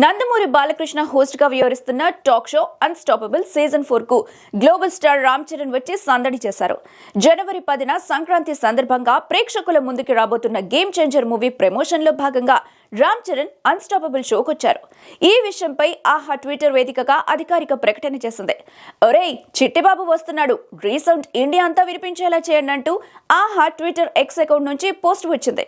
Nandamuri Balakrishna host గా వ్యవహరిస్తున్న talk show unstoppable season 4 కు గ్లోబల్ స్టార్ రామ్ చరణ్ వచ్చి సందడి చేశారు. జనవరి 10న సంక్రాంతి సందర్భంగా ప్రేక్షకుల ముందుకు రాబోతున్న గేమ్ చేంజర్ మూవీ ప్రమోషన్ లో భాగంగా రామ్ చరణ్ అన్స్టాపబుల్ షోకు వచ్చారు. ఈ విషయంపై ఆహా ట్విట్టర్ వేదికగా అధికారిక ప్రకటన చేసింది. ఒరేయ్ చిట్టిబాబు వస్తున్నాడు, రీసౌండ్ ఇండియా అంతా వినిపించేలా చేయండి అంటూ ఆహా ట్విట్టర్ ఎక్స్ అకౌంట్ నుంచి పోస్ట్ వచ్చింది.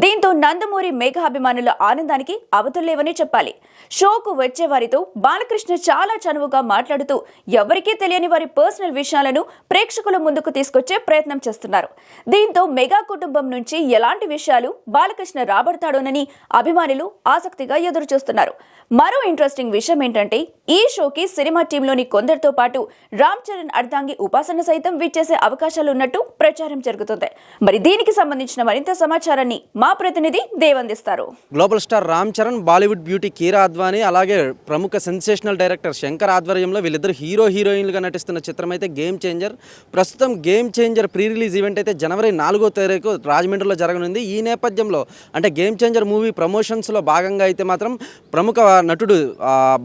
దీంతో నందమూరి మెగా అభిమానుల ఆనందానికి అవతుల్లేవని చెప్పాలి. షోకు వచ్చే వారితో బాలకృష్ణ చాలా చనువుగా మాట్లాడుతూ ఎవరికీ తెలియని వారి పర్సనల్ విషయాలను ప్రేక్షకుల ముందుకు తీసుకొచ్చే ప్రయత్నం చేస్తున్నారు. దీంతో మెగా కుటుంబం నుంచి ఎలాంటి విషయాలు బాలకృష్ణ రాబడతాడోనని అభిమానులు ఆసక్తిగా ఎదురు చూస్తున్నారు. మరో ఇంట్రెస్టింగ్ విషయం ఏంటంటే ఈ షోకి సినిమా టీంలోని కొందరితో పాటు రామ్ చరణ్ అర్ధాంగి ఉపాసన సైతం విచ్చేసే అవకాశాలున్నట్టు ప్రచారం జరుగుతుంది. మరి దీనికి సంబంధించిన మరింత సమాచారాన్ని మా ప్రతినిధి దేవ్ అందిస్తారు. Global star Ram Charan, Bollywood beauty కీరా అద్వానీ, అలాగే ప్రముఖ సెన్సేషనల్ డైరెక్టర్ శంకర్ ఆధ్వర్యంలో వీళ్ళిద్దరు హీరోయిన్లుగా నటిస్తున్న చిత్రం అయితే గేమ్ చేంజర్. ప్రస్తుతం game changer pre release event అయితే జనవరి 4వ తారీఖు రాజమండ్రిలో జరగనుంది. ఈ నేపథ్యంలో అంటే గేమ్ చేంజర్ మూవీ ప్రమోషన్స్లో భాగంగా అయితే మాత్రం ప్రముఖ నటుడు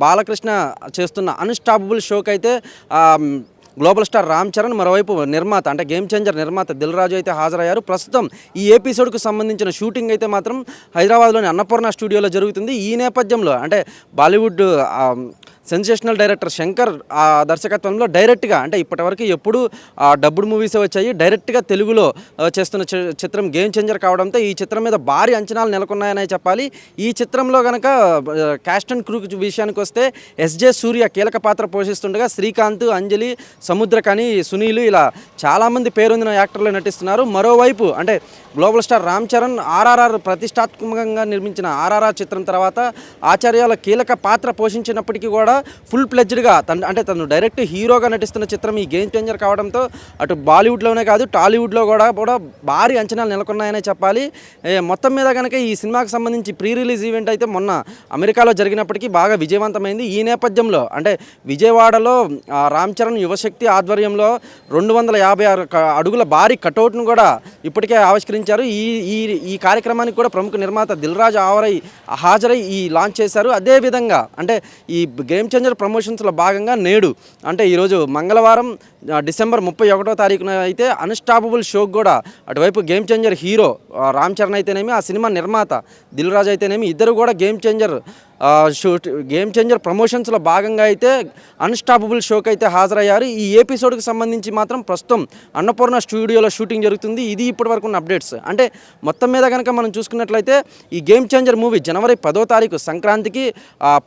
బాలకృష్ణ చేస్తున్న అన్స్టాపబుల్ షోకి అయితే గ్లోబల్ స్టార్ రామ్ చరణ్, మరోవైపు నిర్మాత అంటే గేమ్ చేంజర్ నిర్మాత దిల్ రాజు అయితే హాజరయ్యారు. ప్రస్తుతం ఈ ఎపిసోడ్కు సంబంధించిన షూటింగ్ అయితే మాత్రం హైదరాబాద్లోని అన్నపూర్ణ స్టూడియోలో జరుగుతుంది. ఈ నేపథ్యంలో అంటే బాలీవుడ్ సెన్సేషనల్ డైరెక్టర్ శంకర్ దర్శకత్వంలో డైరెక్ట్గా అంటే ఇప్పటివరకు ఎప్పుడు డబ్బుడ్ మూవీసే వచ్చాయి, డైరెక్ట్గా తెలుగులో చేస్తున్న చిత్రం గేమ్ చేంజర్ కావడంతో ఈ చిత్రం మీద భారీ అంచనాలు నెలకొన్నాయని చెప్పాలి. ఈ చిత్రంలో కనుక క్యాస్ట్ అండ్ క్రూ విషయానికి వస్తే ఎస్జే సూర్య కీలక పాత్ర పోషిస్తుండగా శ్రీకాంత్, అంజలి, సముద్రకని, సునీలు ఇలా చాలామంది పేరొందిన యాక్టర్లు నటిస్తున్నారు. మరోవైపు అంటే గ్లోబల్ స్టార్ రామ్ చరణ్ ఆర్ఆర్ఆర్ ప్రతిష్టాత్మకంగా నిర్మించిన ఆర్ఆర్ఆర్ చిత్రం తర్వాత ఆచార్యాల కీలక పాత్ర పోషించినప్పటికీ కూడా ఫుల్ ప్లెడ్జ్డ్గా తను డైరెక్ట్ హీరోగా నటిస్తున్న చిత్రం ఈ గేమ్ చేంజర్ కావడంతో అటు బాలీవుడ్లోనే కాదు టాలీవుడ్లో కూడా భారీ అంచనాలు నెలకొన్నాయనే చెప్పాలి. మొత్తం మీద కనుక ఈ సినిమాకి సంబంధించి ప్రీ రిలీజ్ ఈవెంట్ అయితే మొన్న అమెరికాలో జరిగినప్పటికీ బాగా విజయవంతమైంది. ఈ నేపథ్యంలో అంటే విజయవాడలో రామ్ చరణ్ యువశక్తి ఆధ్వర్యంలో 256 అడుగుల భారీ కటౌట్ను కూడా ఇప్పటికే ఆవిష్కరించారు. ఈ కార్యక్రమానికి కూడా ప్రముఖ నిర్మాత దిల్ రాజు హాజరై ఈ లాంచ్ చేశారు. అదేవిధంగా అంటే ఈ గేమ్ చేంజర్ ప్రమోషన్స్లో భాగంగా నేడు అంటే ఈరోజు మంగళవారం డిసెంబర్ 31వ తారీఖున అయితే అన్స్టాపబుల్ షోకి కూడా అటువైపు game changer hero Ram Charan అయితేనేమి, ఆ సినిమా నిర్మాత దిల్ రాజు అయితేనేమి ఇద్దరు కూడా గేమ్ చేంజర్ ప్రమోషన్స్లో భాగంగా అయితే అన్స్టాపబుల్ షోకి అయితే హాజరయ్యారు. ఈ ఎపిసోడ్కి సంబంధించి మాత్రం ప్రస్తుతం అన్నపూర్ణ స్టూడియోలో షూటింగ్ జరుగుతుంది. ఇది ఇప్పటి వరకు ఉన్న అప్డేట్స్. అంటే మొత్తం మీద కనుక మనం చూసుకున్నట్లయితే ఈ గేమ్ చేంజర్ మూవీ జనవరి 10వ తారీఖు సంక్రాంతికి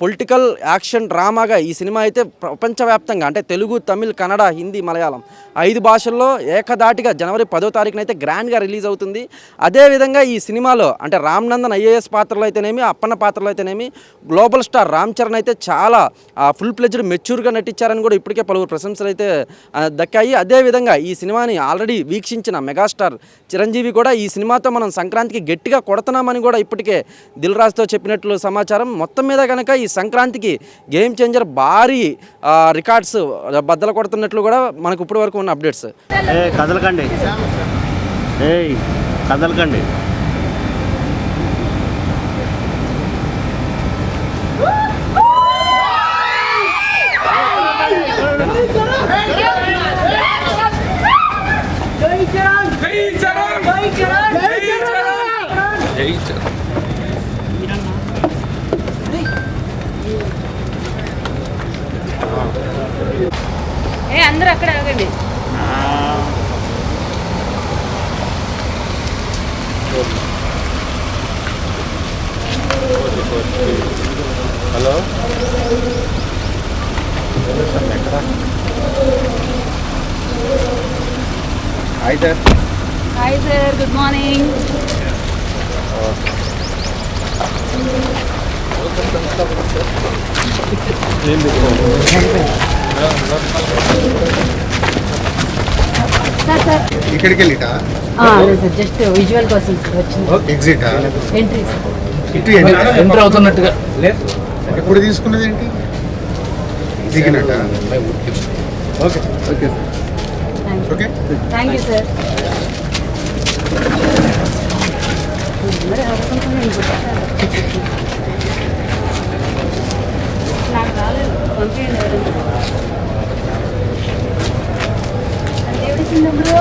పొలిటికల్ యాక్షన్ డ్రామాగా ఈ సినిమా అయితే ప్రపంచవ్యాప్తంగా అంటే తెలుగు, తమిళ్, కన్నడ, హిందీ, మలయాళం 5 భాషల్లో ఏకధాటిగా జనవరి 10వ తారీఖున అయితే గ్రాండ్గా రిలీజ్ అవుతుంది. అదేవిధంగా ఈ సినిమాలో అంటే రామ్ నందన్ ఐఏఎస్ పాత్రలో అయితేనేమి, అప్పన్న పాత్రలో అయితేనేమి గ్లోబల్ స్టార్ రామ్ చరణ్ అయితే చాలా ఫుల్ ప్లెజ్డ్ మెచ్యూర్గా నటించారని కూడా ఇప్పటికే పలువురు ప్రశంసలు అయితే దక్కాయి. అదేవిధంగా ఈ సినిమాని ఆల్రెడీ వీక్షించిన మెగాస్టార్ చిరంజీవి కూడా ఈ సినిమాతో మనం సంక్రాంతికి గట్టిగా కొడుతున్నామని కూడా ఇప్పటికే దిల్ రాజుతో చెప్పినట్లు సమాచారం. మొత్తం మీద కనుక ఈ సంక్రాంతికి గేమ్ చేంజర్ భారీ రికార్డ్స్ బద్దలు కొడుతున్నట్లు కూడా మనకు ఇప్పటి వరకు ఉన్న అప్డేట్స్. కదలకండి. అందరూ అక్కడ ఆగండి. Hello, hi sir. Hi sir, good morning. Sir ఇక్కడికి వెళ్ళిటా జస్ట్ విజువల్ కోసం వచ్చింది. ఎగ్జిట్ ఎంట్రీ ఇటు ఎంటర్ అవుతున్నట్టుగా ఎప్పుడు తీసుకున్నది ఏంటి దిగినట్ట? Okay okay okay thank you sir. పంపించండి ఎవరైనా. అది ఎవరిచ్చింది బ్రో?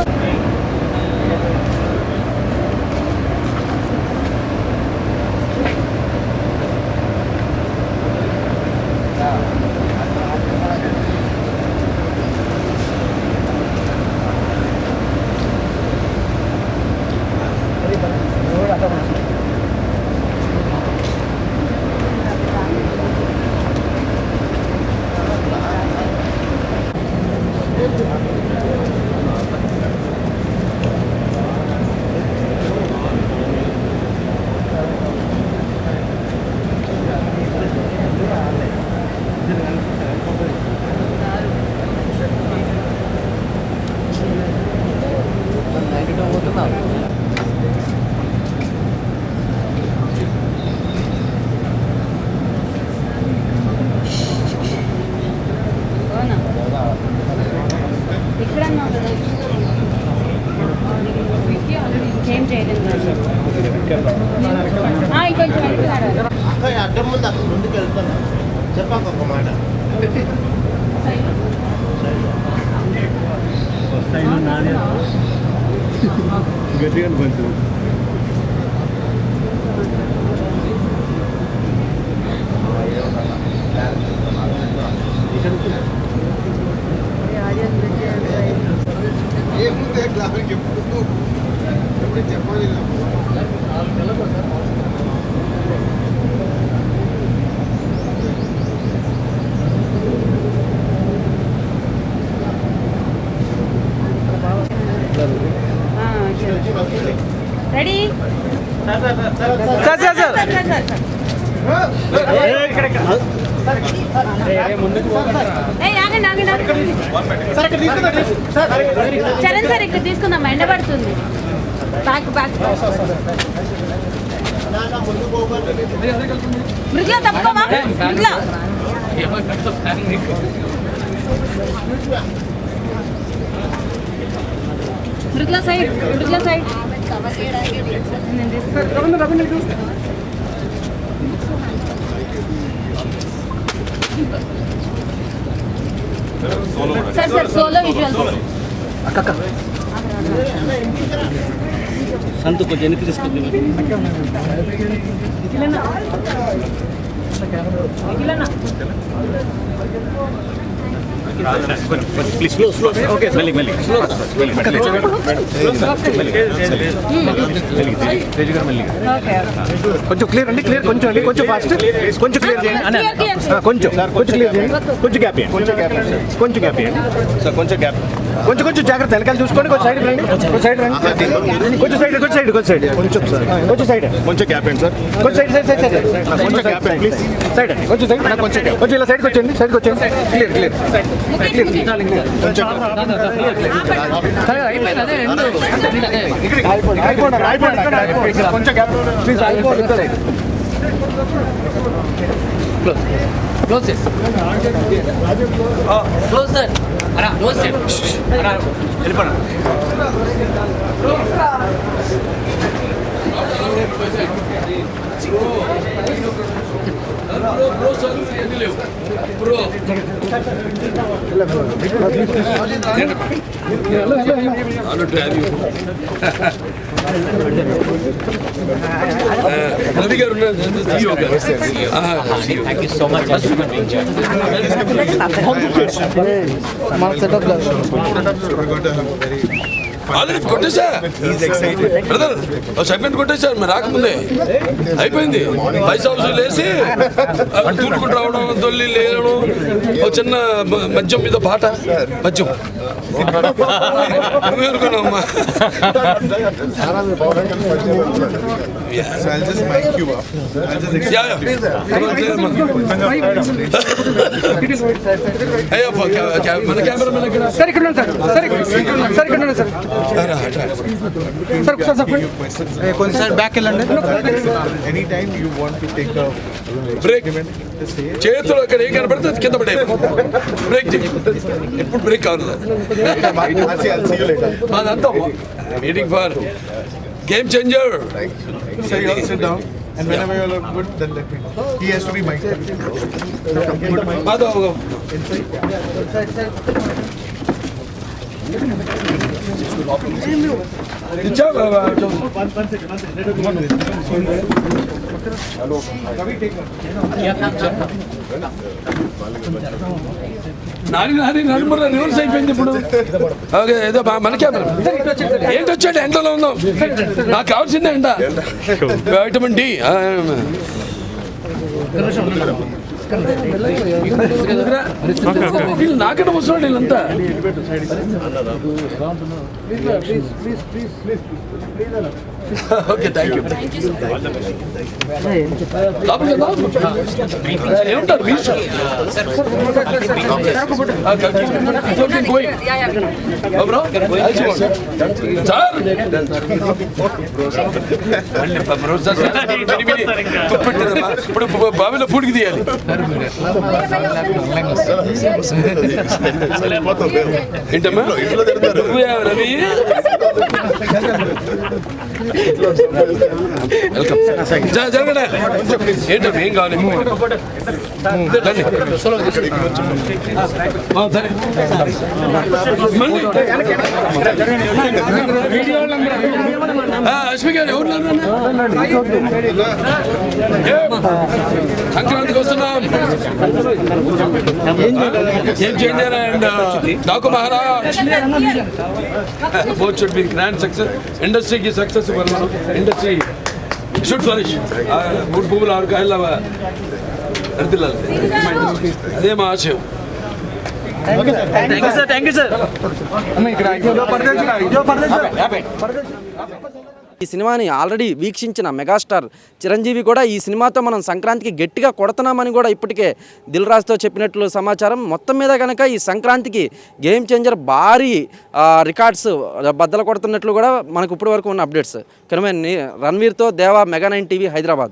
అవునా? ఇక్కడ అన్నావు కదా. ఏం చేయలేదు ఇంకొంచెం వెళ్తున్నాడు. అడ్డం ముందు అక్కడ ముందుకు వెళ్తాను చెప్పాక ఒక మాట గట్టిగా కొంచెం ఏముంది గ్లాసుకి ఎప్పుడు చెప్పాలి రెడీ చరణ్ సార్ ఇక్కడ తీసుకుందాం, ఎండ పడుతుంది. బ్యాక్ మృదులా తప్పుకోమా, మృదులా సైడ్ నేను తీసుకుంటాను. సార్ సోలో విజువల్ సంతు కొంచెం వెనక్కి తీసుకుంది ప్లీజ్ స్లో ఓకే మెల్లి కొంచెం క్లియర్ అండి క్లియర్ కొంచెం ఫాస్ట్ కొంచెం క్లియర్ చేయండి కొంచెం క్లియర్ చేయండి కొంచెం గ్యాప్ ఇవ్వండి కొంచెం గ్యాప్ కొంచెం జాగ్రత్త వెనకాల చూసుకోండి కొంచెం సైడ్ రండి కొంచెం సైడ్ కొంచెం గ్యాప్ అండి సార్ కొంచెం కొంచెం గ్యాప్ ప్లీజ్ సైడ్ అండి కొంచెం ఇలా సైడ్కి వచ్చేయండి క్లియర్ కొంచెం gap please Close sir. Close sir. వెళ్ళిపోండి రవి గారు Thank you so much. Already కొట్టేసా బ్రదర్ సెకండ్ కొట్టేశారు మీరు రాకముందే అయిపోయింది పైసా అవసరం లేసి తూడుకుంటూ రావడం దొల్లి లేయడం ఒక చిన్న మద్యం మీద పాట మద్యం అనుకున్నామ్మా మన కెమెరా సార్ బ్యాక్ వెళ్ళండి బ్రేక్ చేతులు అక్కడ ఏం కనపడితే కింద పడే బ్రేక్ ఎప్పుడు బ్రేక్ కావాలి మాదంతా waiting for game changer And whenever you look good, then let me know. He has to be mic'd. Nani నడుముర రివర్స్ అయిపోయింది ఇప్పుడు. ఓకే ఏదో మనకే ఏంటి వచ్చాడు ఎండలో ఉందాం. నాకు కావాల్సిందే ఎండ, వైటమిన్ డి. వీళ్ళు నాకంటే ముసలాడు వీళ్ళంతా. Okay thank you. ఏమంటారు మీరు సార్? ఇప్పుడు బావిలో పూడికి తీయాలి. ఏంటమ్మా రవి? జరగడా ఏంటో ఏం కావాలి? అశ్మి గారు ఎవరు? సంక్రాంతికి వస్తున్నాం. ఏం changer and Daaku Maharaj both should be grand success. Industry की success बनाना. Industry should flourish. Good people are कायला अर्दिलाल. अदे माशे. Thank you sir, thank you sir. ఈ సినిమాని ఆల్రెడీ వీక్షించిన మెగాస్టార్ చిరంజీవి కూడా ఈ సినిమాతో మనం సంక్రాంతికి గట్టిగా కొడుతున్నామని కూడా ఇప్పటికే దిల్ రాజుతో చెప్పినట్లు సమాచారం. మొత్తం మీద కనుక ఈ సంక్రాంతికి గేమ్ చేంజర్ భారీ రికార్డ్స్ బద్దలు కొడుతున్నట్లు కూడా మనకు ఇప్పటి వరకు ఉన్న అప్డేట్స్. కనుక రణవీర్తో దేవా, మెగా 9 టీవీ, హైదరాబాద్.